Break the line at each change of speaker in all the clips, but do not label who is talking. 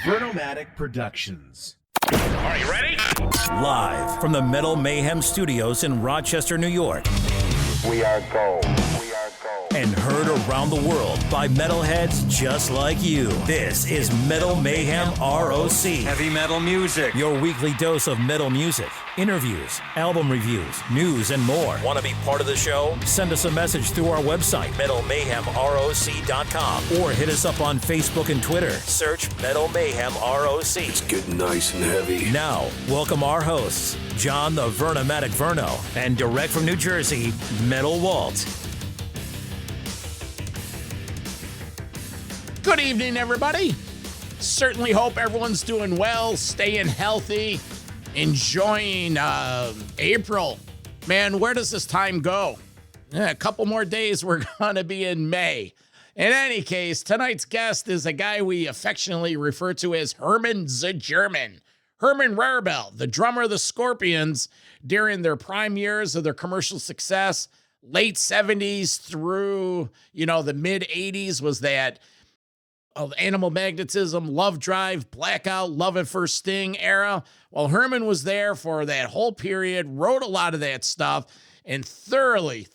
Vernomatic Productions.
Are you ready?
Live from the Metal Mayhem Studios in Rochester, New York.
We are gold.
And heard around the world by metalheads just like you. This is Metal Mayhem ROC.
Heavy metal music.
Your weekly dose of metal music, interviews, album reviews, news, and more. Want to be part of the show? Send us a message through our website, metalmayhemroc.com, or hit us up on Facebook and Twitter. Search Metal Mayhem ROC.
It's getting nice and heavy.
Now, welcome our hosts, John the Vernomatic Verno, and direct from New Jersey, Metal Walt.
Good evening, everybody. Certainly hope everyone's doing well, staying healthy, enjoying April. Man, where does this time go? A couple more days, we're going to be in May. In any case, tonight's guest is a guy we affectionately refer to as Herman the German. Herman Rarebell, the drummer of the Scorpions during their prime years of their commercial success, late 70s through, the mid 80s was that of Animal Magnetism, Love Drive, Blackout, Love at First Sting era. Well, Herman was there for that whole period, wrote a lot of that stuff, and thoroughly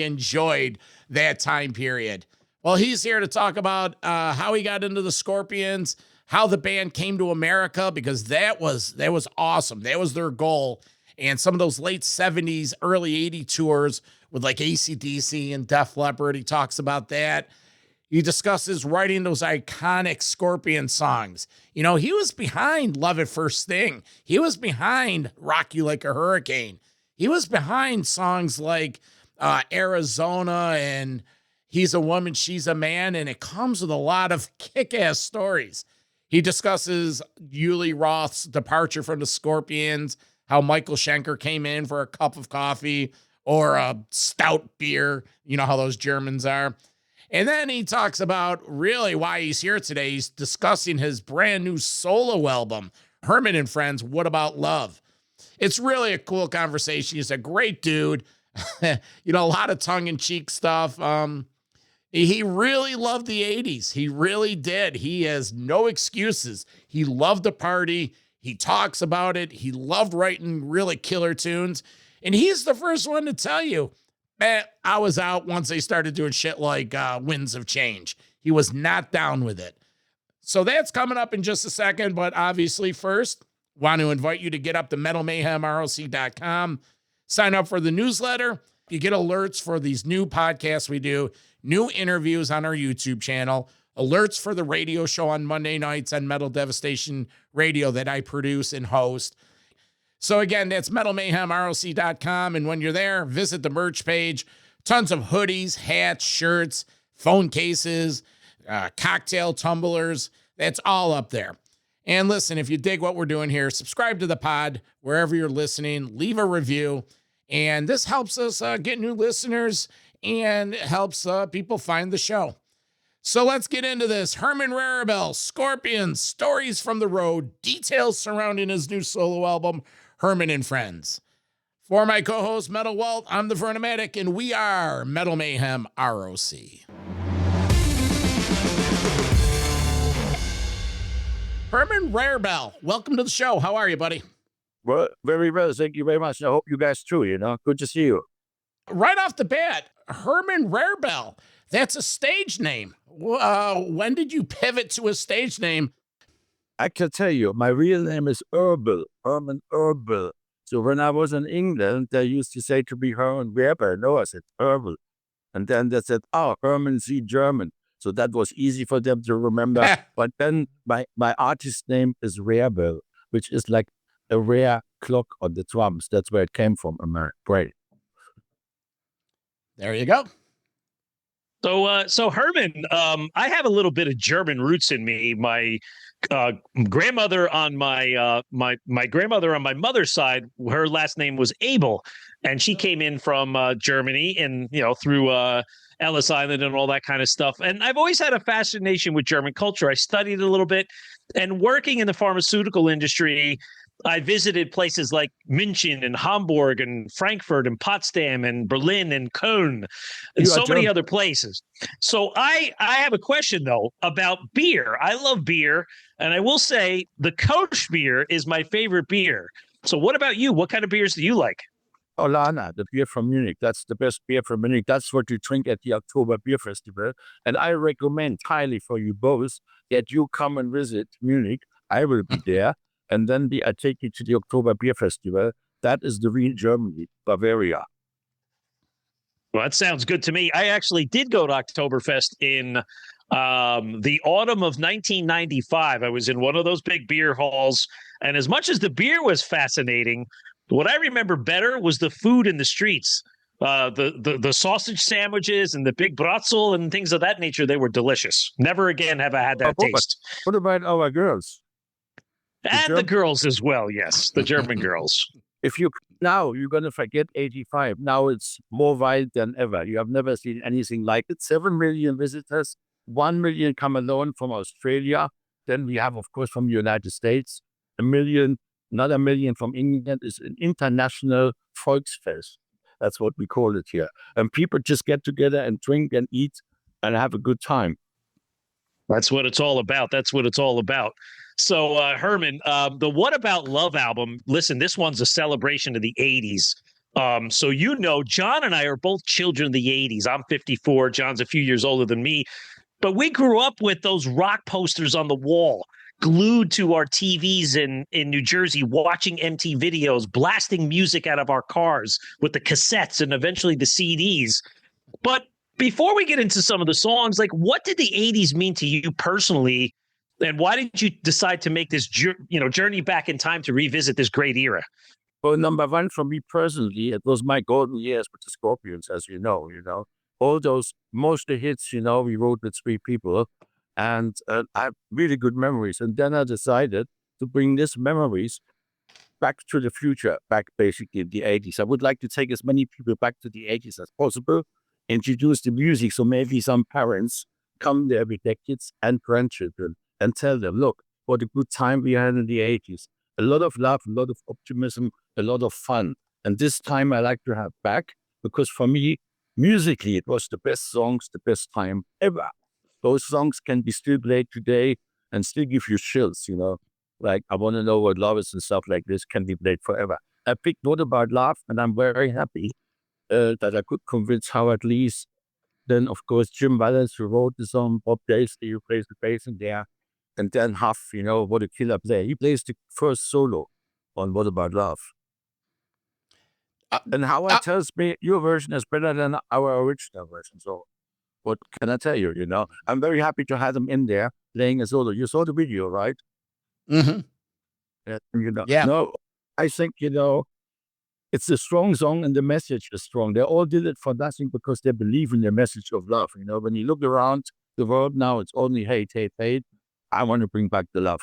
enjoyed that time period. Well, he's here to talk about how he got into the Scorpions, how the band came to America, because that was awesome. That was their goal. And some of those late 70s, early 80 tours with like AC/DC and Def Leppard, he talks about that. He discusses writing those iconic Scorpion songs. He was behind Love at First Sting. He was behind Rock You Like a Hurricane. He was behind songs like Arizona and He's a Woman, She's a Man, and it comes with a lot of kick-ass stories. He discusses Uli Roth's departure from the Scorpions, how Michael Schenker came in for a cup of coffee or a stout beer. You know how those Germans are. And then he talks about really why he's here today. He's discussing his brand new solo album, Herman and Friends, What About Love? It's really a cool conversation. He's a great dude. A lot of tongue-in-cheek stuff. He really loved the 80s. He really did. He has no excuses. He loved the party. He talks about it. He loved writing really killer tunes. And he's the first one to tell you, I was out once they started doing shit like Winds of Change. He was not down with it. So that's coming up in just a second. But obviously first, want to invite you to get up to metalmayhemroc.com. Sign up for the newsletter. You get alerts for these new podcasts we do, new interviews on our YouTube channel, alerts for the radio show on Monday nights on Metal Devastation Radio that I produce and host. So again, that's metalmayhemroc.com. And when you're there, visit the merch page. Tons of hoodies, hats, shirts, phone cases, cocktail tumblers. That's all up there. And listen, if you dig what we're doing here, subscribe to the pod wherever you're listening. Leave a review. And this helps us get new listeners and helps people find the show. So let's get into this. Herman Rarebell, Scorpions, stories from the road, details surrounding his new solo album, Herman and Friends. For my co-host, Metal Walt, I'm the Vernomatic, and we are Metal Mayhem ROC. Herman Rarebell, welcome to the show. How are you, buddy?
Well, very well. Thank you very much. I hope you guys too, Good to see you.
Right off the bat, Herman Rarebell, that's a stage name. When did you pivot to a stage name?
I can tell you, my real name is Herman Rarebell. So when I was in England, they used to say to me Herman Rarebell. No, I said Herman. And then they said, Herman the German. So that was easy for them to remember. But then my artist name is Rarebell, which is like a rare clock on the drums. That's where it came from, America. Right.
There you go.
So Herman, I have a little bit of German roots in me. My grandmother on my grandmother on my mother's side, her last name was Abel, and she came in from Germany and through Ellis Island and all that kind of stuff. And I've always had a fascination with German culture. I studied a little bit, and working in the pharmaceutical industry, I visited places like München and Hamburg and Frankfurt and Potsdam and Berlin and Köln and so many other places. So I have a question, though, about beer. I love beer, and I will say the Kölsch beer is my favorite beer. So what about you? What kind of beers do you like?
Olana, the beer from Munich. That's the best beer from Munich. That's what you drink at the October Beer Festival. And I recommend highly for you both that you come and visit Munich. I will be there. And then I take you to the October Beer Festival. That is the real Germany, Bavaria.
Well, that sounds good to me. I actually did go to Oktoberfest in the autumn of 1995. I was in one of those big beer halls. And as much as the beer was fascinating, what I remember better was the food in the streets. The sausage sandwiches and the big bratzel and things of that nature. They were delicious. Never again have I had that taste.
What about our girls?
And the girls as well, yes. The German girls.
Now you're going to forget 85. Now it's more wild than ever. You have never seen anything like it. 7 million visitors, 1 million come alone from Australia. Then we have, of course, from the United States, another million from England. Is an international Volksfest. That's what we call it here. And people just get together and drink and eat and have a good time.
That's what it's all about. That's what it's all about. So, Herman, the What About Love album, listen, this one's a celebration of the 80s. So, John and I are both children of the 80s. I'm 54. John's a few years older than me. But we grew up with those rock posters on the wall, glued to our TVs in New Jersey, watching MTV videos, blasting music out of our cars with the cassettes and eventually the CDs. But before we get into some of the songs, like, what did the 80s mean to you personally? And why did you decide to make this journey back in time to revisit this great era?
Well, number one, for me personally, it was my golden years with the Scorpions, as you know. All those, most of the hits, we wrote with 3 people. And I have really good memories. And then I decided to bring these memories back to the future, back basically in the 80s. I would like to take as many people back to the 80s as possible, introduce the music, so maybe some parents come there with their kids and grandchildren and tell them, look, what a good time we had in the 80s. A lot of love, a lot of optimism, a lot of fun. And this time I like to have back, because for me, musically, it was the best songs, the best time ever. Those songs can be still played today and still give you chills, Like, I Want to Know What Love Is and stuff like this can be played forever. I picked What About Love, and I'm very happy that I could convince Howard Leese. Then, of course, Jim Wallace, who wrote the song, Bob Daisley, who plays the bass in there. And then Huff, what a killer player. He plays the first solo on What About Love. And Howard tells me, your version is better than our original version. So what can I tell you, I'm very happy to have him in there playing a solo. You saw the video, right?
Mm-hmm.
Yeah. No, I think, it's a strong song and the message is strong. They all did it for nothing because they believe in the message of love. When you look around the world now, it's only hate, hate, hate. I want to bring back the love.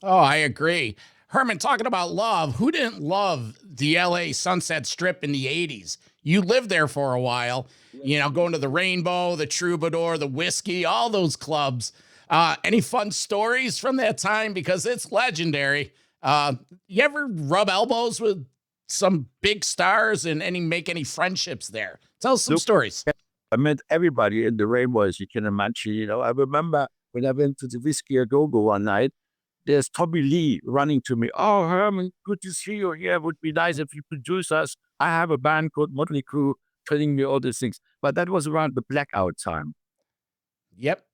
Oh, I agree. Herman, talking about love, who didn't love the LA Sunset Strip in the 80s? You lived there for a while, going to the Rainbow, the Troubadour, the Whiskey, all those clubs. Any fun stories from that time? Because it's legendary. You ever rub elbows with some big stars and make any friendships there? Tell us some stories.
I met everybody in the Rainbow, as you can imagine. I remember when I went to the Whiskey A Go-Go one night, there's Tommy Lee running to me. Oh, Herman, good to see you here. It would be nice if you produce us. I have a band called Motley Crue, telling me all these things. But that was around the blackout time.
Yep.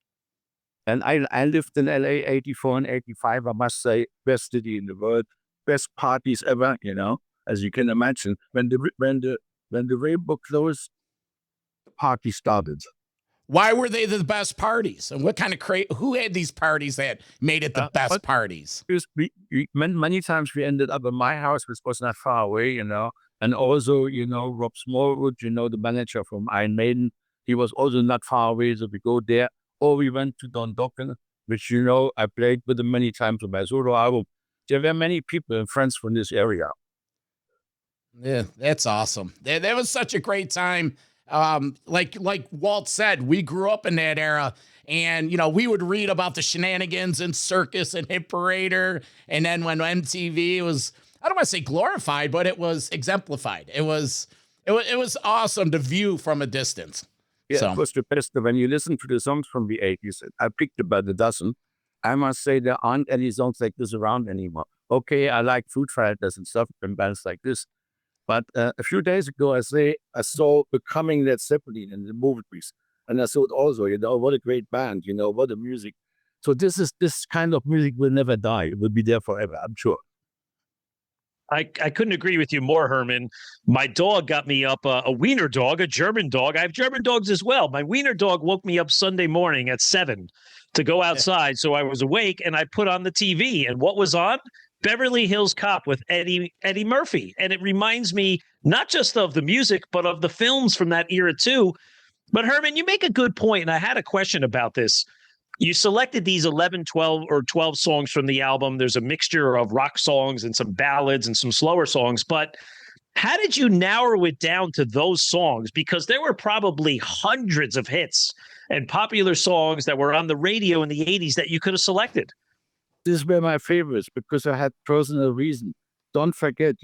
And I lived in LA 84 and 85, I must say, best city in the world, best parties ever, as you can imagine. When the Rainbow closed, the party started.
Why were they the best parties? And what kind of who had these parties that made it the best parties?
Many times we ended up at my house, which was not far away, And also, Rob Smallwood, the manager from Iron Maiden, he was also not far away, so we go there. Or we went to Don Dokken, which, I played with him many times on my solo album. There were many people and friends from this area.
Yeah, that's awesome. That was such a great time. Like Walt said, we grew up in that era, and we would read about the shenanigans in Circus and Hit Parader, and then when MTV was, I don't want to say glorified, but it was exemplified. It was awesome to view from a distance.
Yeah, it was the best. When you listen to the songs from the 80s, I picked about a dozen. I must say there aren't any songs like this around anymore. Okay, I like Foo Fighters and stuff and bands like this. But a few days ago, I saw Becoming Led Zeppelin in the movies. And I thought also, what a great band, what a music. So this kind of music will never die. It will be there forever, I'm sure.
I couldn't agree with you more, Herman. My dog got me up, a wiener dog, a German dog. I have German dogs as well. My wiener dog woke me up Sunday morning at 7 to go outside. So I was awake and I put on the TV. And what was on? Beverly Hills Cop with Eddie Murphy. And it reminds me not just of the music, but of the films from that era too. But Herman, you make a good point. And I had a question about this. You selected these 11, 12, or 12 songs from the album. There's a mixture of rock songs and some ballads and some slower songs. But how did you narrow it down to those songs? Because there were probably hundreds of hits and popular songs that were on the radio in the 80s that you could have selected.
These were my favorites because I had personal reason. Don't forget,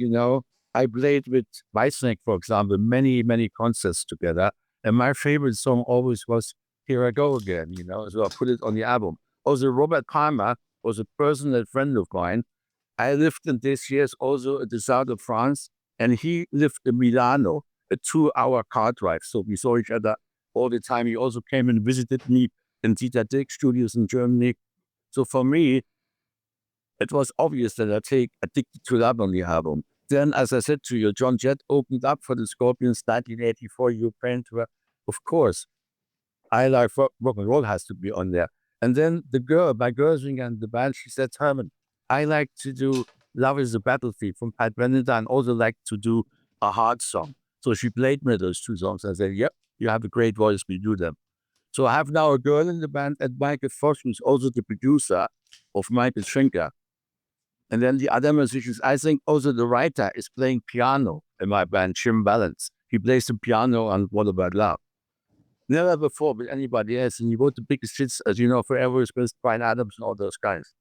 I played with Whitesnake, for example, many, many concerts together. And my favorite song always was Here I Go Again, so I put it on the album. Also, Robert Palmer was a personal friend of mine. I lived in this years also at the south of France, and he lived in Milano, a 2-hour car drive. So we saw each other all the time. He also came and visited me in Dieter Dick Studios in Germany. So for me, it was obvious that I take Addicted to Love on the album. Then, as I said to you, John Jett opened up for the Scorpions 1984 European tour. Of course, I Like Rock and Roll has to be on there. And then my girl singer in the band, she said, Herman, I like to do Love is a Battlefield from Pat Benatar and also like to do a hard song. So she played me those 2 songs. I said, yep, you have a great voice, we do them. So I have now a girl in the band, and Michael Fox, who's also the producer of Michael Schenker. And then the other musicians, I think also the writer is playing piano in my band, Jim Balance. He plays the piano on What About Love. Never before with anybody else. And he wrote the biggest hits, as you know, forever is with Bryan Adams and all those guys.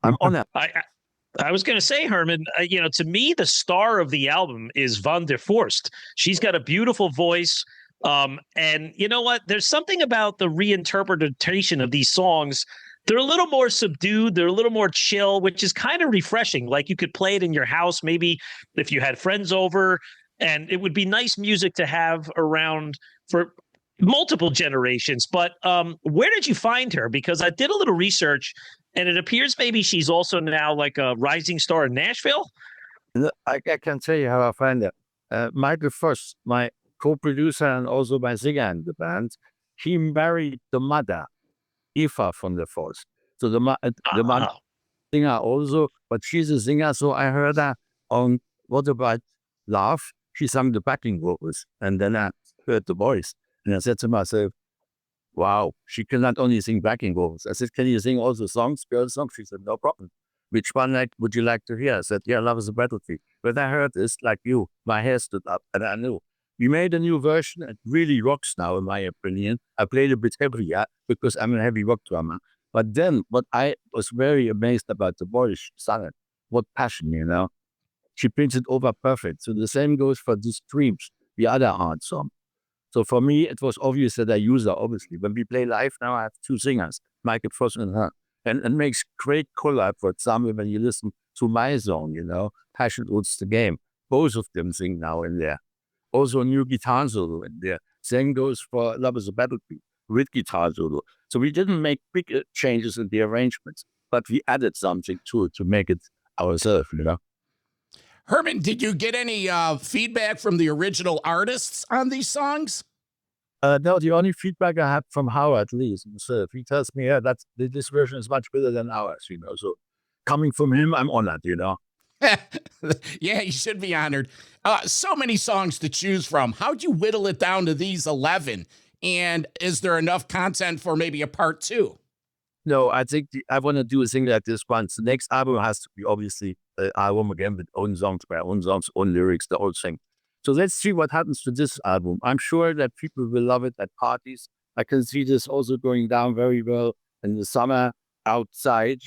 I'm honored.
I was going to say, Herman, to me, the star of the album is Van der Forst. She's got a beautiful voice. And you know what? There's something about the reinterpretation of these songs. They're a little more subdued. They're a little more chill, which is kind of refreshing. Like you could play it in your house, maybe if you had friends over, and it would be nice music to have around for multiple generations. But where did you find her? Because I did a little research, and it appears maybe she's also now like a rising star in Nashville.
I can tell you how I find her. Michael Foss, my co-producer and also my singer in the band, he married the mother, Eva von der Forst. So the mother singer also, but she's a singer. So I heard her on What About Love. She sang the backing vocals, and then I heard the voice. And I said to myself, wow, she can not only sing backing vocals. I said, can you sing also songs, girl songs? She said, no problem. Which one would you like to hear? I said, yeah, Love is a Battlefield. When I heard this, like you, my hair stood up, and I knew. We made a new version. It really rocks now, in my opinion. I played a bit heavier because I'm a heavy rock drummer. But then what I was very amazed about the voice she sang it. What passion, She brings it over perfect. So the same goes for These Dreams, the other hard song. So for me, it was obvious that I use her, obviously. When we play live now, I have 2 singers, Michael Foss and her. And it makes great collab. For example, when you listen to my song, Passion Rules the Game. Both of them sing now in there. Also a new guitar solo in there. Same goes for Love is a Battlefield with guitar solo. So we didn't make big changes in the arrangements, but we added something to it to make it ourselves,
Herman, did you get any feedback from the original artists on these songs?
No, the only feedback I have from Howard Lee himself. He tells me, this version is much better than ours, So coming from him, I'm honored,
Yeah, you should be honored. So many songs to choose from. How'd you whittle it down to these 11? And is there enough content for maybe a part 2?
No, I think I want to do a thing like this once. The next album has to be obviously an album again with own songs, by own songs, own lyrics, the whole thing. So let's see what happens to this album. I'm sure that people will love it at parties. I can see this also going down very well in the summer outside,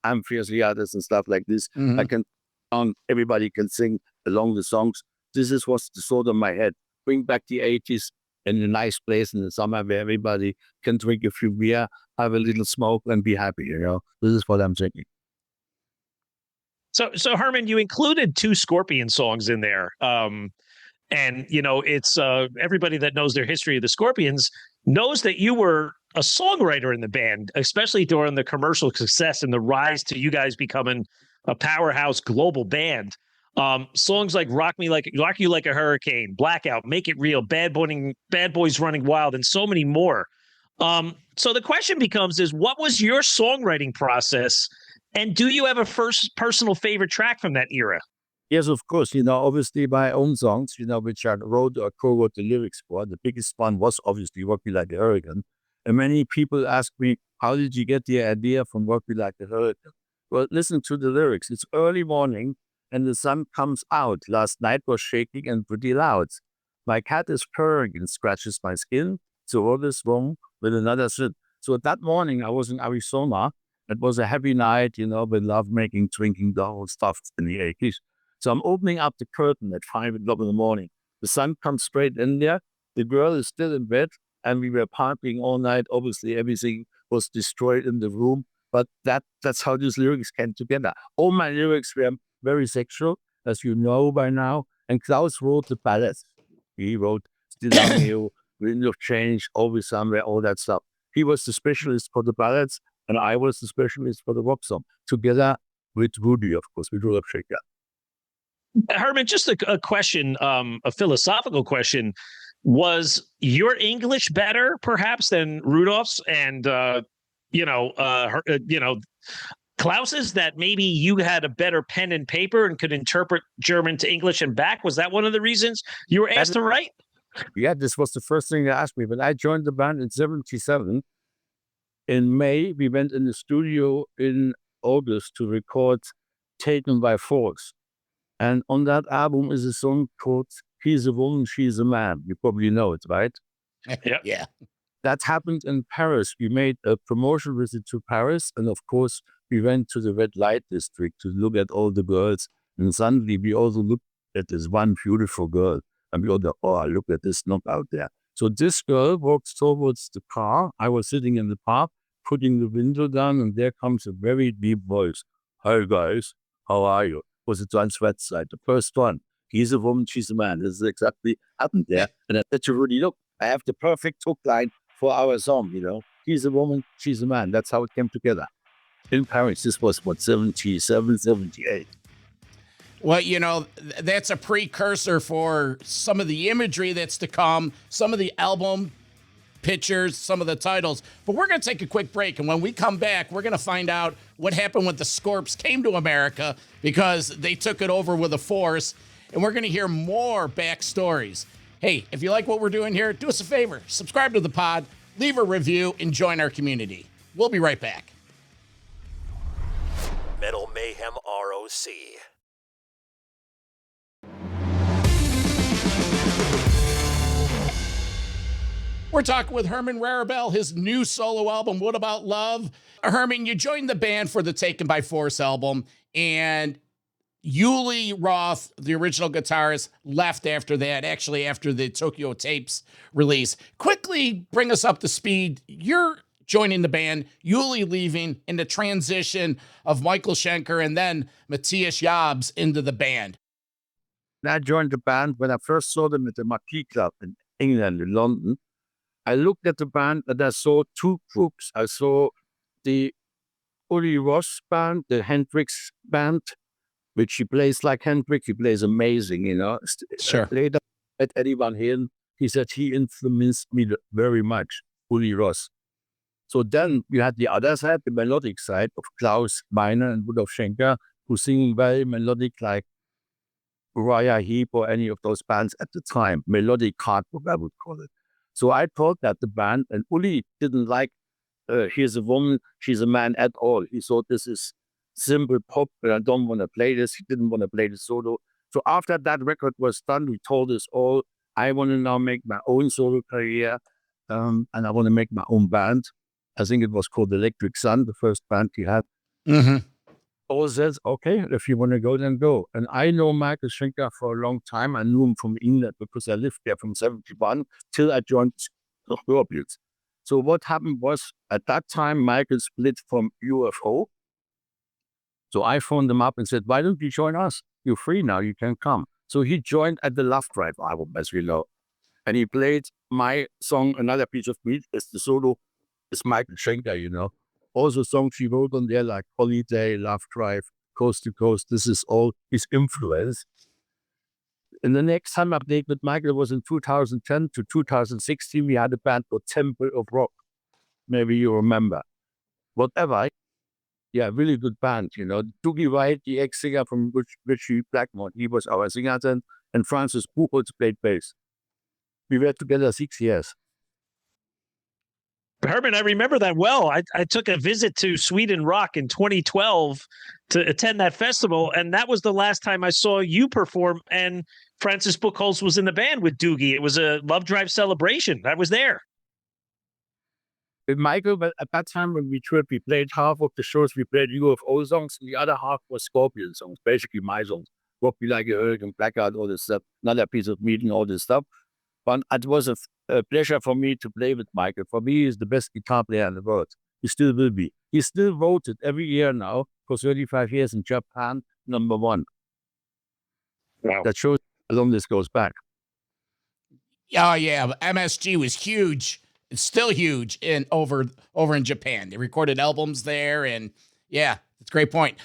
amphitheaters and stuff like this. I can, everybody can sing along the songs. This is what's the thought of my head. Bring back the 80s in a nice place in the summer where everybody can drink a few beer, have a little smoke, and be happy. This is what I'm thinking.
So Herman, you included 2 Scorpion songs in there. And, it's everybody that knows their history of the Scorpions knows that you were a songwriter in the band, especially during the commercial success and the rise to you guys becoming a powerhouse global band. Songs like Rock You Like a Hurricane, Blackout, Make It Real, Bad Boys Running Wild, and so many more. So the question becomes what was your songwriting process? And do you have a first personal favorite track from that era?
Yes, of course. Obviously my own songs, which I wrote or co-wrote the lyrics for. The biggest one was obviously Rock You Like a Hurricane. And many people ask me, how did you get the idea from Rock You Like a Hurricane? Well, listen to the lyrics. It's early morning and the sun comes out. Last night was shaking and pretty loud. My cat is purring and scratches my skin. So what is wrong with another sit? So that morning I was in Arizona. It was a happy night, with lovemaking, drinking, the whole stuff in the 80s. So I'm opening up the curtain at 5 o'clock in the morning. The sun comes straight in there. The girl is still in bed, and we were partying all night. Obviously, everything was destroyed in the room. But that's how these lyrics came together. All my lyrics were very sexual, as you know by now. And Klaus wrote the ballads. He wrote Still Loving You, Wind of Change, Always Somewhere, all that stuff. He was the specialist for the ballads, and I was the specialist for the rock song, together with Rudy, of course, with Rudolf Schenker.
Herman, just a question, a philosophical question. Was your English better, perhaps, than Rudolph's and, Klaus's, that maybe you had a better pen and paper and could interpret German to English and back? Was that one of the reasons you were asked to write?
Yeah, this was the first thing they asked me. When I joined the band in 1977, in May, we went in the studio in August to record Taken by Force. And on that album is a song called He's a Woman, She's a Man. You probably know it, right?
Yeah.
That happened in Paris. We made a promotion visit to Paris. And of course, we went to the red light district to look at all the girls. And suddenly we also looked at this one beautiful girl. And we all thought, oh, look at this knock out there. So this girl walks towards the car. I was sitting in the park, putting the window down, and there comes a very deep voice. Hi, guys. How are you? Was a transvestite, the first one. He's a woman, she's a man. This is exactly happened there. And I said to Rudy, look, I have the perfect hook line for our song, He's a woman, she's a man. That's how it came together. In Paris, this was, 77, 78.
Well, that's a precursor for some of the imagery that's to come, some of the album pictures, some of the titles. But we're going to take a quick break. And when we come back, we're going to find out what happened when the Scorps came to America, because they took it over with a force. And we're going to hear more backstories. Hey, if you like what we're doing here, do us a favor. Subscribe to the pod, leave a review, and join our community. We'll be right back.
Metal Mayhem ROC.
We're talking with Herman Rarebell, his new solo album, What About Love? Herman, you joined the band for the Taken by Force album, and Uli Roth, the original guitarist, left after that, actually after the Tokyo Tapes release. Quickly bring us up to speed. You're joining the band, Uli leaving, and the transition of Michael Schenker and then Matthias Jabs into the band.
I joined the band when I first saw them at the Marquee Club in England, in London. I looked at the band and I saw 2 groups. I saw the Uli Roth band, the Hendrix band, which he plays like Hendrix. He plays amazing,
Sure.
Later, at Eddie Van Halen, he said he influenced me very much, Uli Roth. So then we had the other side, the melodic side of Klaus Meine and Rudolf Schenker, who sing very melodic like Uriah Heep or any of those bands at the time. Melodic hard rock, I would call it. So I thought that the band, and Uli didn't like Here's a Woman, She's a Man at all. He thought this is simple pop, and I don't want to play this. He didn't want to play the solo. So after that record was done, we told us all, I want to now make my own solo career, and I want to make my own band. I think it was called Electric Sun, the first band he had.
Mm-hmm.
All says, okay, if you want to go, then go. And I know Michael Schenker for a long time. I knew him from England because I lived there from 71 till I joined the Scorpions. So what happened was, at that time, Michael split from UFO. So I phoned him up and said, why don't you join us? You're free now, you can come. So he joined at the Love Drive album, as we know. And he played my song, Another Piece of Meat, as the solo. It's Michael Schenker, you know. All the songs he wrote on there, like Holiday, Love Drive, Coast to Coast, this is all his influence. And the next time I played with Michael was in 2010 to 2016. We had a band called Temple of Rock. Maybe you remember. Whatever. Yeah, really good band, you know. Doogie White, the ex-singer from Richie Blackmore, he was our singer then. And Francis Buchholz played bass. We were together 6 years.
Herman, I remember that well. I took a visit to Sweden Rock in 2012 to attend that festival, and that was the last time I saw you perform, and Francis Buchholz was in the band with Doogie. It was a Love Drive celebration. I was there.
With Michael, but at that time when we toured, we played half of the shows, we played UFO songs, and the other half was Scorpion songs, basically my songs. Rock Me Like a Hurricane, Blackout, all this stuff, Another Piece of Meat and all this stuff. But it was a pleasure for me to play with Michael. For me, he's the best guitar player in the world. He still will be. He's still voted every year now for 35 years in Japan, #1.
Wow.
That shows how long this goes back.
Oh, yeah. MSG was huge. It's still huge over in Japan. They recorded albums there, and yeah, it's a great point.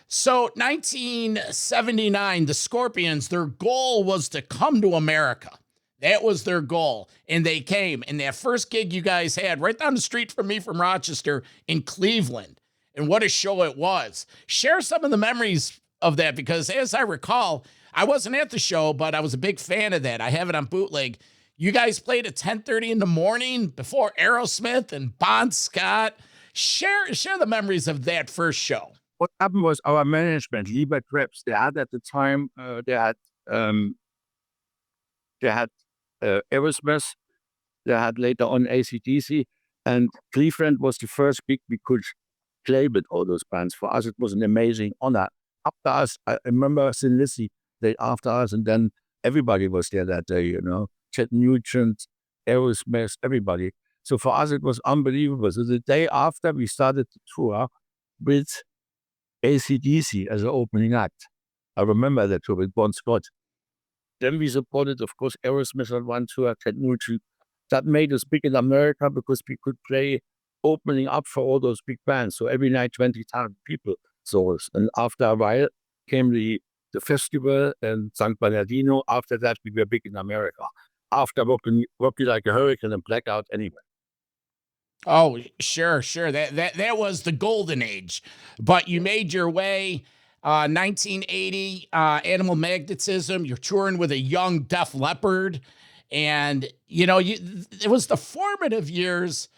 So 1979, the Scorpions, their goal was to come to America. That was their goal, and they came. And that first gig you guys had right down the street from me from Rochester in Cleveland, and what a show it was. Share some of the memories of that, because as I recall, I wasn't at the show, but I was a big fan of that. I have it on bootleg. You guys played at 10:30 in the morning before Aerosmith and Bon Scott. Share the memories of that first show.
What happened was our management, Lieber Krebs, they had at the time, they had Aerosmith, they had later on AC/DC, and Cleveland was the first gig we could play with all those bands. For us, it was an amazing honor. After us, I remember Sin Lizzy, they after us, and then everybody was there that day, you know. Chet Nugent, Aerosmith, everybody. So for us, it was unbelievable. So the day after, we started the tour with AC/DC as an opening act. I remember that tour with Bon Scott. Then we supported, of course, Aerosmith on one tour, Chet Nugent. That made us big in America because we could play opening up for all those big bands. So every night, 20,000 people saw us. And after a while came the festival in San Bernardino. After that, we were big in America. After Rock Me Like a Hurricane and Blackout anyway.
Oh, sure. That was the golden age. But you made your way, 1980, Animal Magnetism. You're touring with a young Def Leppard. And, you know, it was the formative years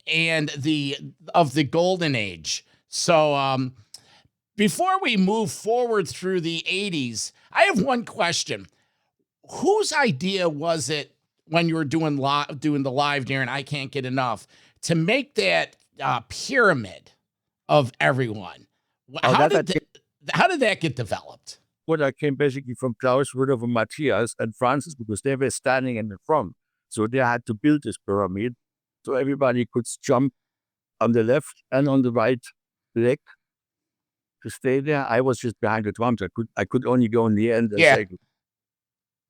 of the golden age. So before we move forward through the 80s, I have one question. Whose idea was it when you were doing the live during I Can't Get Enough to make that pyramid of everyone? How did that get developed?
Well, I came basically from Klaus, Rudolf, and Matthias and Francis because they were standing in the front. So they had to build this pyramid so everybody could jump on the left and on the right leg to stay there. I was just behind the drums. I could only go in the end. And say,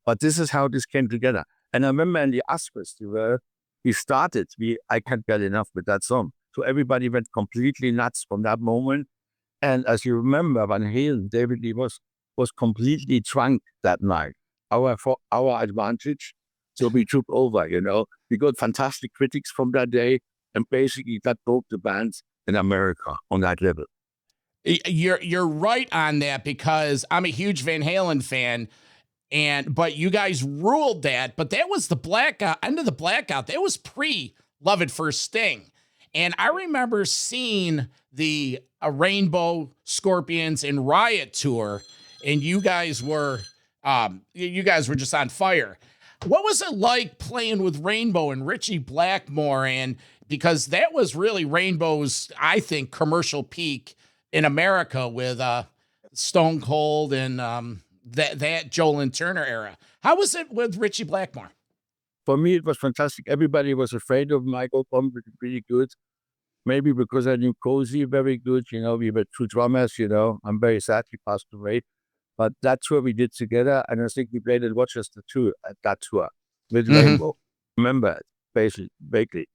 but this is how this came together. And I remember in the US Festival, we started, I Can't Get Enough with that song. So everybody went completely nuts from that moment. And as you remember, Van Halen, David Lee was completely drunk that night. For our advantage. So we took over, you know. We got fantastic critics from that day. And basically that broke the bands in America on that level.
You're right on that, because I'm a huge Van Halen fan. But you guys ruled that, but that was the blackout, end of the blackout. That was pre-Love at First Sting. And I remember seeing the Rainbow, Scorpions, and Riot tour, and you guys were You guys were just on fire. What was it like playing with Rainbow and Richie Blackmore? And because that was really Rainbow's, I think, commercial peak in America with Stone Cold and that Joel and Turner era. How was it with Richie Blackmore?
For me, it was fantastic. Everybody was afraid of Michael Pomp, really good. Maybe because I knew Cozy very good. We were two drummers, I'm very sad he passed away. But that tour we did together, and I think we played at Rochester too, at that tour with Rainbow. Remember it, basically.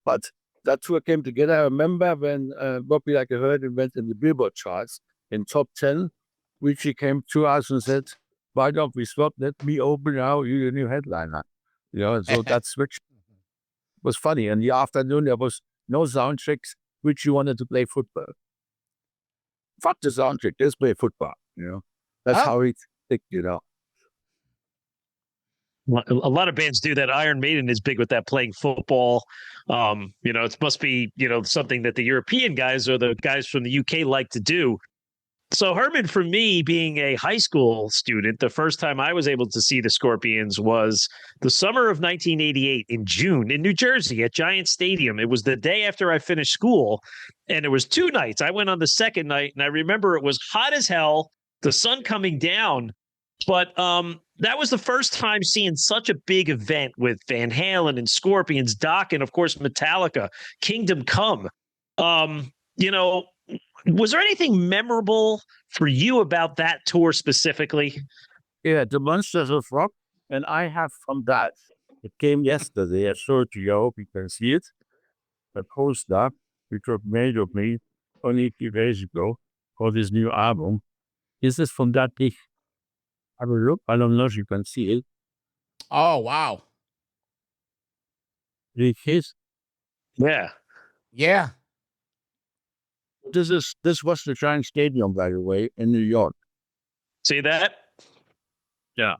But that tour came together. I remember when Bobby Like a Hurricane went in the Billboard charts in top 10, Richie came to us and said, why don't we swap? Let me open now, you're the new headliner. So that switch was funny. And the afternoon, there was no sound checks. Richie wanted to play football. Fuck the sound check, let's play football, That's how he thick,
A lot of bands do that. Iron Maiden is big with that, playing football. It must be, something that the European guys or the guys from the UK like to do. So, Herman, for me, being a high school student, the first time I was able to see the Scorpions was the summer of 1988 in June in New Jersey at Giant Stadium. It was the day after I finished school, and it was 2 nights. I went on the second night, and I remember it was hot as hell, the sun coming down. But that was the first time seeing such a big event with Van Halen and Scorpions, Doc, and, of course, Metallica, Kingdom Come. Was there anything memorable for you about that tour specifically?
Yeah, the Monsters of Rock, and I have from that. It came yesterday. I showed it to you. I hope you can see it. A poster which was made of me only a few days ago for this new album. This is from that big. Have a look. I don't know if you can see it.
Oh, wow.
It is.
Yeah.
Yeah.
This was the Giant Stadium, by the way, in New York.
See that?
Yeah.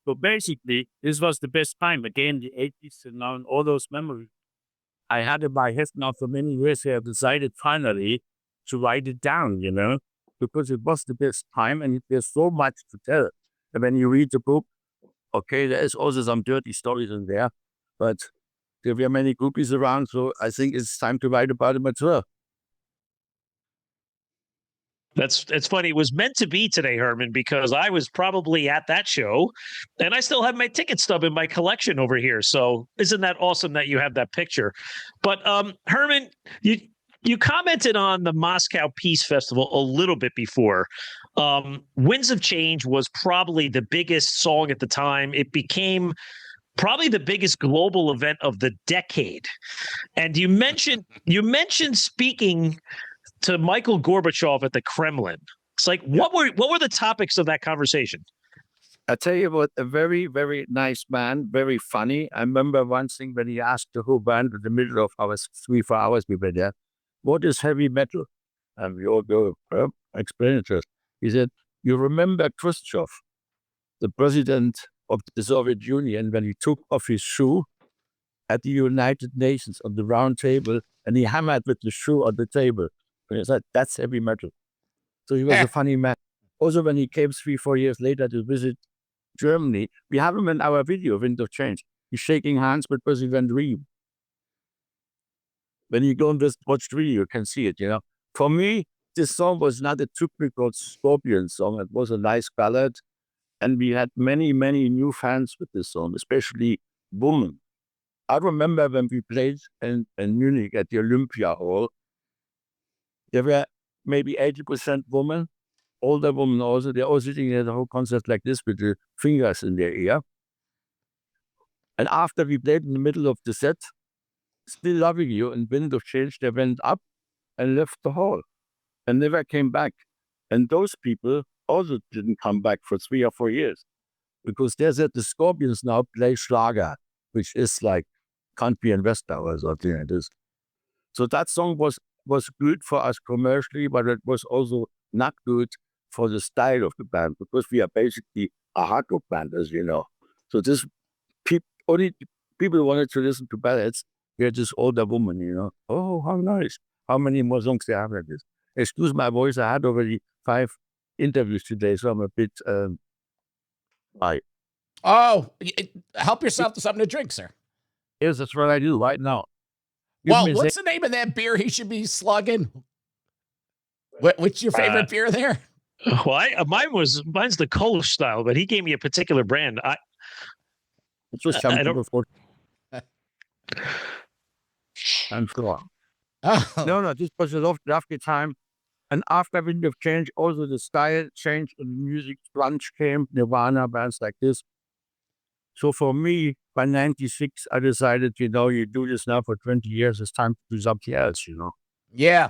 So basically, this was the best time. Again, the 80s and now all those memories. I had in my head now for many years. I decided finally to write it down, because it was the best time and there's so much to tell. And when you read the book, okay, there's also some dirty stories in there, but there were many groupies around, so I think it's time to write about it as well.
It's funny. It was meant to be today, Herman, because I was probably at that show and I still have my ticket stub in my collection over here. So isn't that awesome that you have that picture? But Herman, you commented on the Moscow Peace Festival a little bit before. Winds of Change was probably the biggest song at the time. It became probably the biggest global event of the decade. And you mentioned speaking to Michael Gorbachev at the Kremlin. It's like, what were the topics of that conversation?
I tell you what, a very, very nice man, very funny. I remember one thing when he asked the whole band in the middle of our 3-4 hours we were there, what is heavy metal? And we all go, explain it to us. He said, you remember Khrushchev, the president of the Soviet Union, when he took off his shoe at the United Nations on the round table and he hammered with the shoe on the table. And he said, that's heavy metal. So he was a funny man. Also, when he came 3-4 years later to visit Germany, we have him in our video, Wind of Change. He's shaking hands with President Reeb. When you go and just watch the video, you can see it, For me, this song was not a typical Scorpion song. It was a nice ballad. And we had many, many new fans with this song, especially women. I remember when we played in Munich at the Olympia Hall, there were maybe 80% women, older women also. They're all sitting at the whole concert like this with the fingers in their ear. And after we played in the middle of the set, Still Loving You and Wind of Change, they went up and left the hall and never came back. And those people also didn't come back for 3 or 4 years because they said the Scorpions now play Schlager, which is like country and western or something like this. So that song was good for us commercially, but it was also not good for the style of the band because we are basically a hardcore band, as you know. So this only people wanted to listen to ballads. We had this older woman, Oh, how nice. How many more songs they have like this? Excuse my voice, I had already 5 interviews today, so I'm a bit Right.
Oh, help yourself to something to drink, sir.
Yes, that's what I do right now. Give
Well,
me a
what's the name of that beer he should be slugging? What's your favorite beer there?
Well, mine's the Kolsch style, but he gave me a particular brand.
It was
I
something
don't-
before. I'm sure.
Oh,
No, this was a lovely time. And after Wind of Change, also the style changed and the music grunge came, Nirvana, bands like this. So for me, by 96, I decided, you do this now for 20 years, it's time to do something else,
yeah.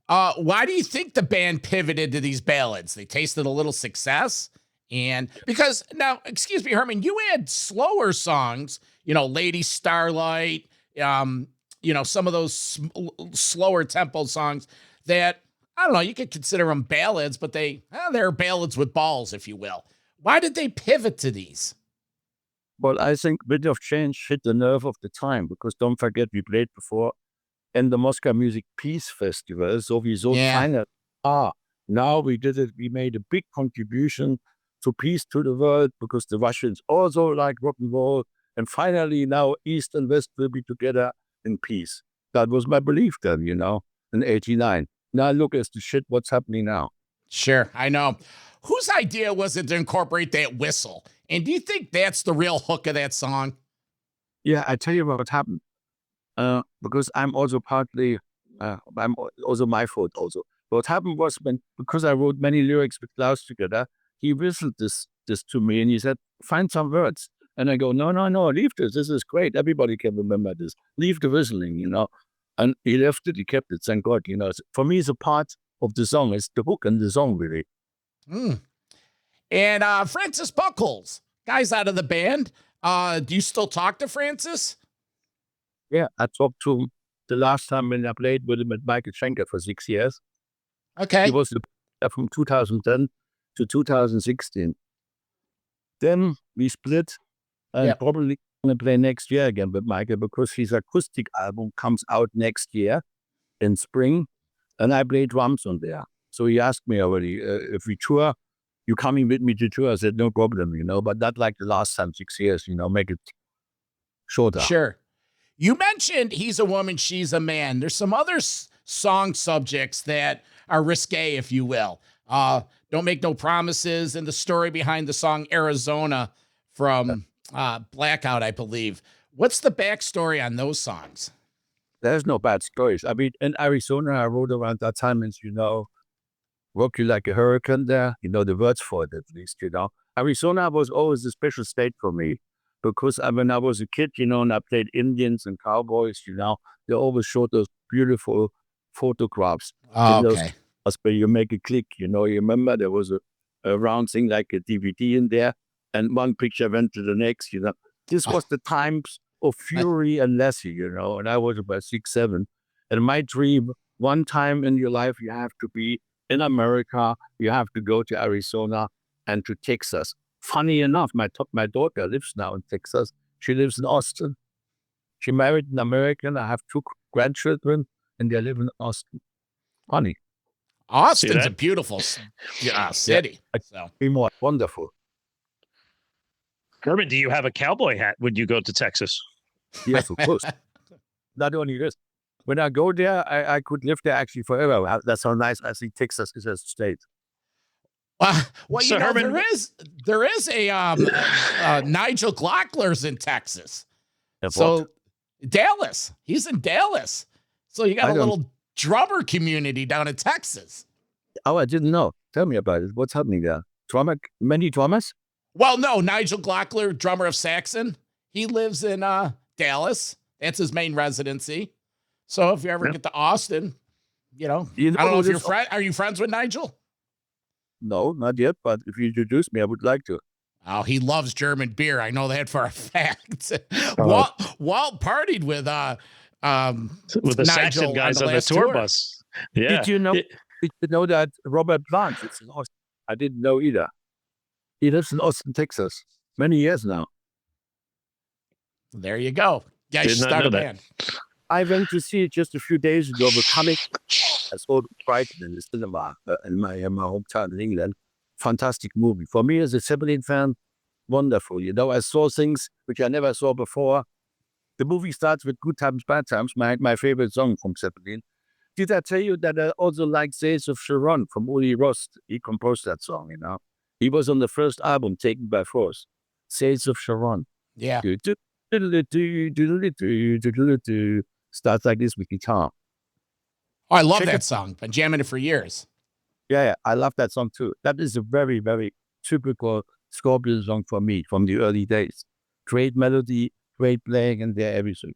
Why do you think the band pivoted to these ballads? They tasted a little success. And because now, excuse me, Herman, you had slower songs, Lady Starlight, some of those slower tempo songs that, I don't know, you could consider them ballads, but they're ballads with balls, if you will. Why did they pivot to these?
Well, I think Wind of Change hit the nerve of the time, because don't forget, we played before in the Moscow Music Peace Festival. So we thought, finally, now we did it. We made a big contribution to peace to the world, because the Russians also like rock and roll. And finally, now East and West will be together in peace. That was my belief then, in 89. Now look at the shit, what's happening now.
Sure, I know. Whose idea was it to incorporate that whistle? And do you think that's the real hook of that song?
Yeah, I tell you what happened. Because I'm also partly, I'm also my fault also. What happened was because I wrote many lyrics with Klaus together, he whistled this to me and he said, find some words. And I go, no, leave this. This is great. Everybody can remember this. Leave the whistling, And he left it, he kept it, thank God, For me, it's a part of the song. It's the hook and the song, really.
And Francis Buckles, guys out of the band. Do you still talk to Francis?
Yeah, I talked to him the last time when I played with him at Michael Schenker for 6 years.
Okay.
He was from 2010 to 2016. Then we split and probably going to play next year again with Michael, because his acoustic album comes out next year in spring, and I play drums on there. So he asked me already, if we tour, you coming with me to tour? I said, no problem, but not like the last time, 6 years, make it shorter.
Sure. You mentioned He's a Woman, She's a Man. There's some other song subjects that are risque, if you will. Don't Make No Promises, and the story behind the song Arizona from Blackout, I believe. What's the backstory on those songs?
There's no bad stories. I mean, in Arizona, I wrote around that time, and Rock You Like a Hurricane there, the words for it at least, Arizona was always a special state for me, because when I was a kid, and I played Indians and cowboys, they always showed those beautiful photographs.
Oh, okay.
Those where you make a click, you remember there was a round thing like a DVD in there, and one picture went to the next, This was the times of Fury and Lassie, and I was about 6, 7. And my dream, one time in your life, you have to be in America, you have to go to Arizona and to Texas. Funny enough, my daughter lives now in Texas. She lives in Austin. She married an American. I have 2 grandchildren, and they live in Austin. Funny.
Austin's a beautiful city. So.
Be more wonderful.
Herman, do you have a cowboy hat when you go to Texas?
Yes, of course. Not only this. When I go there, I could live there actually forever. That's how nice I think Texas is as a state.
Well,
So Herman,
there is a Nigel Glockler's in Texas.
So
Dallas, he's in Dallas. So you got a little drummer community down in Texas.
Oh, I didn't know. Tell me about it. What's happening there? Many drummers?
Well, no, Nigel Glockler, drummer of Saxon. He lives in Dallas. That's his main residency. So if you ever get to Austin, I don't know if you're are you friends with Nigel?
No, not yet, but if you introduce me, I would like to.
Oh, he loves German beer. I know that for a fact. Walt partied with
the
Nigel
Saxon guys on the tour bus. Yeah.
Did you know that Robert Plant is in Austin? I didn't know either. He lives in Austin, Texas, many years now.
There you go. Guys, start a band.
I went to see it just a few days ago. The comic I saw it Brighton in the cinema in my hometown in England. Fantastic movie. For me as a Zeppelin fan, wonderful. You know, I saw things which I never saw before. The movie starts with Good Times, Bad Times, my favorite song from Zeppelin. Did I tell you that I also like Days of Sharon from Uli Rost? He composed that song, you know. He was on the first album, Taken by Force. Days of Sharon.
Yeah.
Starts like this with guitar.
Oh, I love
Check
that
it-
song. Been jamming it for years.
Yeah, I love that song too. That is a very, very typical Scorpion song for me from the early days. Great melody, great playing, and they're everything.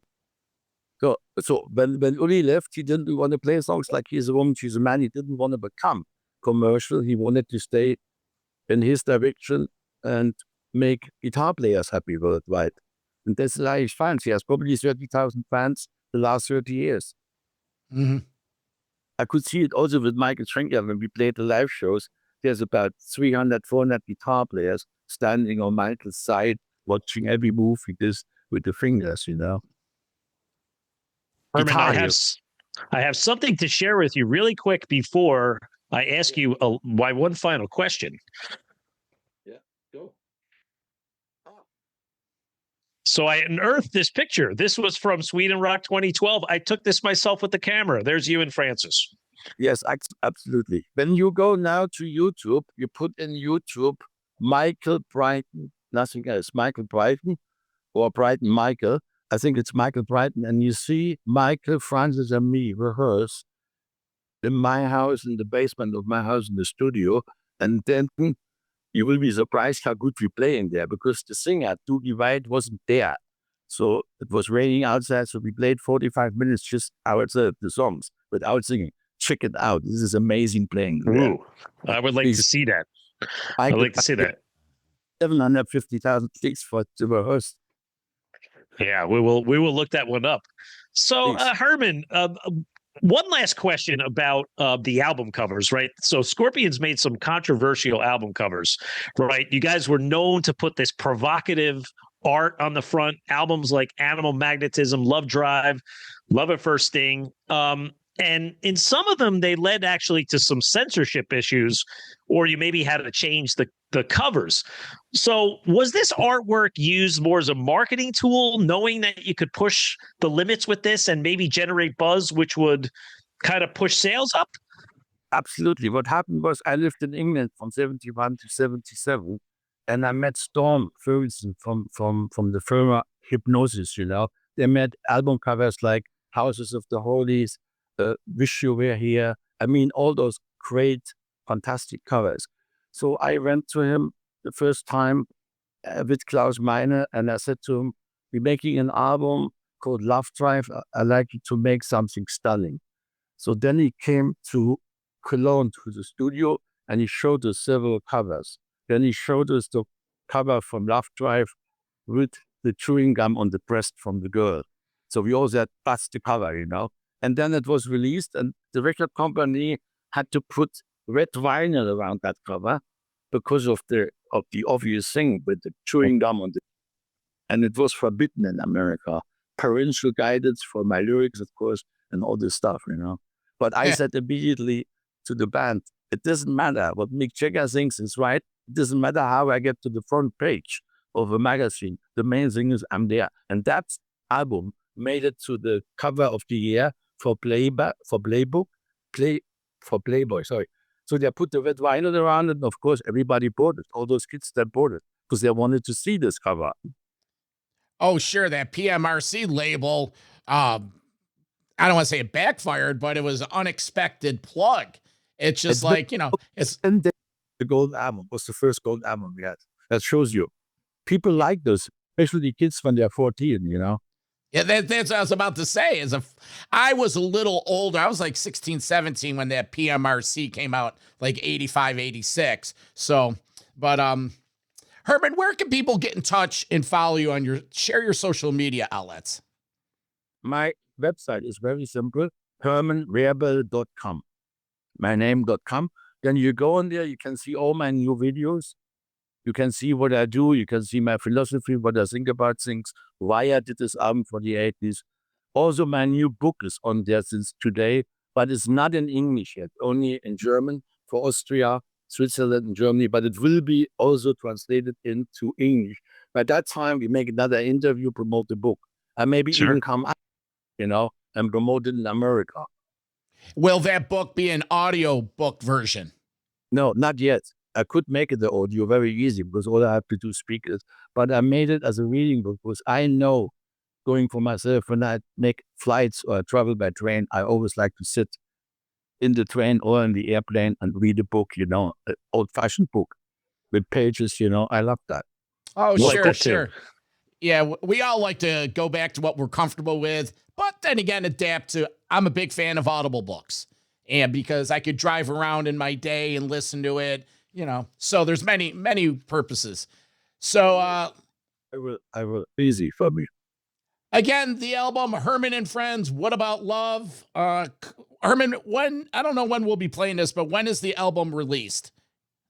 So when Uli left, he didn't want to play songs like He's a Woman, She's a Man. He didn't want to become commercial. He wanted to stay in his direction and make guitar players happy worldwide. And that's why his fans. He has probably 30,000 fans the last 30 years.
Mm-hmm.
I could see it also with Michael Schenker when we played the live shows. There's about 300, 400 guitar players standing on Michael's side, watching every move he does with the fingers, you know.
Herman,
Guitar hero.
I have something to share with you really quick before I ask you one final question.
Yeah, go.
So I unearthed this picture. This was from Sweden Rock 2012. I took this myself with the camera. There's you and Francis.
Yes, absolutely. When you go now to YouTube, you put in YouTube Michael Brighton, nothing else, Michael Brighton or Brighton Michael. I think it's Michael Brighton. And you see Michael, Francis, and me rehearse in my house, in the basement of my house, in the studio. And then you will be surprised how good we play in there because the singer, Doogie White, wasn't there. So it was raining outside. So we played 45 minutes just ourselves, the songs, without singing. Check it out. This is amazing playing.
Ooh, I would like to see that. I'd like to see that.
750,000 clicks for to rehearse.
Yeah, we will look that one up. So, Herman, one last question about the album covers, right? So Scorpions made some controversial album covers, right? You guys were known to put this provocative art on the front, albums like Animal Magnetism, Love Drive, Love at First Sting. And in some of them, they led actually to some censorship issues, or you maybe had to change the covers. So was this artwork used more as a marketing tool, knowing that you could push the limits with this and maybe generate buzz, which would kind of push sales up?
Absolutely. What happened was I lived in England from 71 to 77, and I met Storm Ferguson from the firm Hypnosis, you know. They made album covers like Houses of the Holies, Wish You Were Here. I mean, all those great, fantastic covers. So I went to him the first time with Klaus Meine, and I said to him, we're making an album called Love Drive. I'd like you to make something stunning. So then he came to Cologne to the studio, and he showed us several covers. Then he showed us the cover from Love Drive with the chewing gum on the breast from the girl. So we all said, that's the cover, you know. And then it was released, and the record company had to put red vinyl around that cover because of the obvious thing with the chewing gum on the. And it was forbidden in America. Parental guidance for my lyrics, of course, and all this stuff, you know. But I said immediately to the band, it doesn't matter what Mick Jagger thinks is right. It doesn't matter how I get to the front page of a magazine. The main thing is I'm there. And that album made it to the cover of the year for Playboy. Sorry. So they put the red vinyl around it, and of course, everybody bought it. All those kids that bought it because they wanted to see this cover.
Oh, sure. That PMRC label, I don't want to say it backfired, but it was an unexpected plug. It's just like, you know, it's.
And the gold album was the first gold album we had. That shows you. People like those, especially kids when they're 14, you know.
Yeah, that's what I was about to say. I was a little older. I was like 16, 17 when that PMRC came out, like 85, 86. So, but Herman, where can people get in touch and follow you share your social media outlets?
My website is very simple, hermanrarebell.com. My name.com. Then you go on there, you can see all my new videos. You can see what I do. You can see my philosophy, what I think about things, why I did this album for the 80s. Also, my new book is on there since today, but it's not in English yet, only in German for Austria Switzerland and Germany, but it will be also translated into English. By that time, we make another interview, promote the book, and maybe even come up, and promote it in America.
Will that book be an audio book version?
No, not yet. I could make it the audio very easy because all I have to do is speak it. But I made it as a reading book because I know, going for myself, when I make flights or travel by train, I always like to sit in the train or in the airplane and read a book, an old-fashioned book with pages, I love that.
Oh,
Like
sure. Yeah, we all like to go back to what we're comfortable with, but then again, adapt to. I'm a big fan of Audible books, and because I could drive around in my day and listen to it, so there's many purposes. So
I will easy for me.
Again, the album Herman and Friends, What About Love? Herman, I don't know when we'll be playing this, but when is the album released?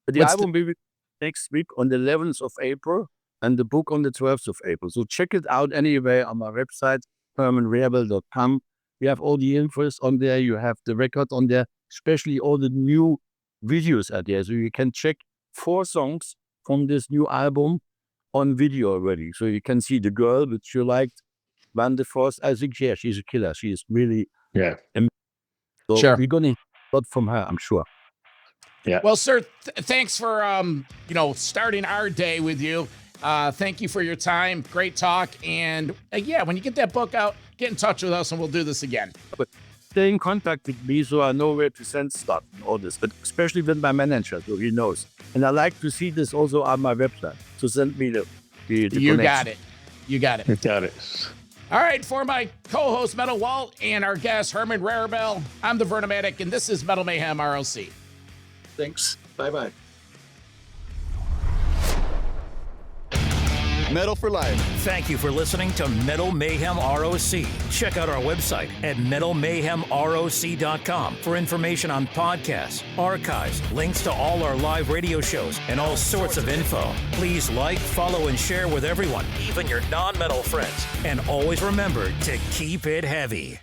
The album will be next week on the 11th of April and the book on the 12th of April. So check it out anyway on my website, hermanrarebell.com. You have all the infos on there. You have the record on there, especially all the new videos are there. So you can check 4 songs from this new album on video already. So you can see the girl, which you liked, Van de Force. I think, she's a killer. She is really...
Yeah.
So
Sure.
we're going to hear a lot from her, I'm sure.
Yeah.
Well, sir, thanks for, starting our day with you. Thank you for your time. Great talk. And when you get that book out, get in touch with us and we'll do this again.
But stay in contact with me so I know where to send stuff and all this, but especially with my manager, so he knows. And I like to see this also on my website. So send me the
You
connection.
got it. You got it.
Got it.
All right, for my co-host Metal Walt and our guest Herman Rarebell, I'm the Vernomatic, and this is Metal Mayhem ROC.
Thanks. Bye-bye.
Metal for life.
Thank you for listening to Metal Mayhem ROC. Check out our website at metalmayhemroc.com for information on podcasts, archives, links to all our live radio shows, and all sorts of info. Please like, follow, and share with everyone, even your non-metal friends. And always remember to keep it heavy.